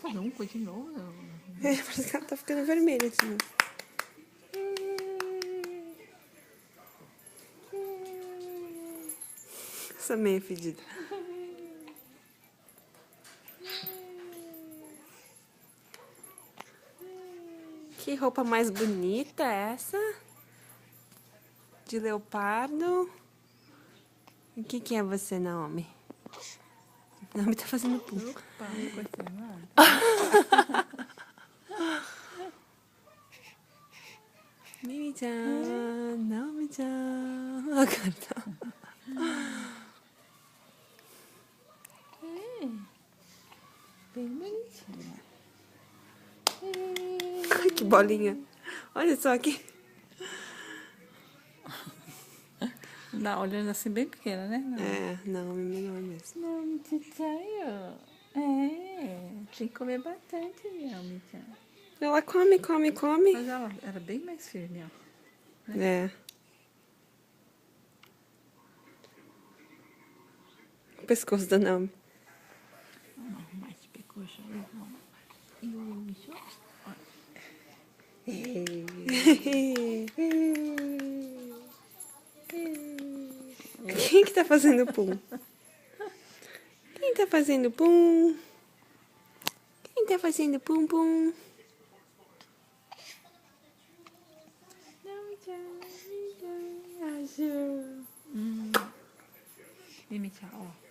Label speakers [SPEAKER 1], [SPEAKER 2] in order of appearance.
[SPEAKER 1] fazer um coisa de novo.
[SPEAKER 2] É, parece que ela tá ficando vermelha de novo. Essa meia fedida. Que roupa mais bonita é essa? De leopardo. O que é você, Naomi? Naomi tá fazendo pum.
[SPEAKER 1] Opa, não gostei nada.
[SPEAKER 2] Mimi-chan, Naomi-chan. Agora tá.
[SPEAKER 1] Bem bonitinha.
[SPEAKER 2] Ai, que bolinha. Olha só aqui.
[SPEAKER 1] Não, olhando assim bem pequena, né? Não.
[SPEAKER 2] É, Naomi menor mesmo.
[SPEAKER 1] Não, Michan. É, tem que comer bastante, não, Michan.
[SPEAKER 2] Ela come, come, come.
[SPEAKER 1] Mas ela era bem mais firme, ó.
[SPEAKER 2] É. O pescoço da Naomi.
[SPEAKER 1] Vamos arrumar esse pescoço aí, vamos. E o Michel?
[SPEAKER 2] Quem que tá fazendo pum? Quem tá fazendo pum? Quem tá fazendo pum pum?
[SPEAKER 1] Não, Michan, Michan. E Michan, ó.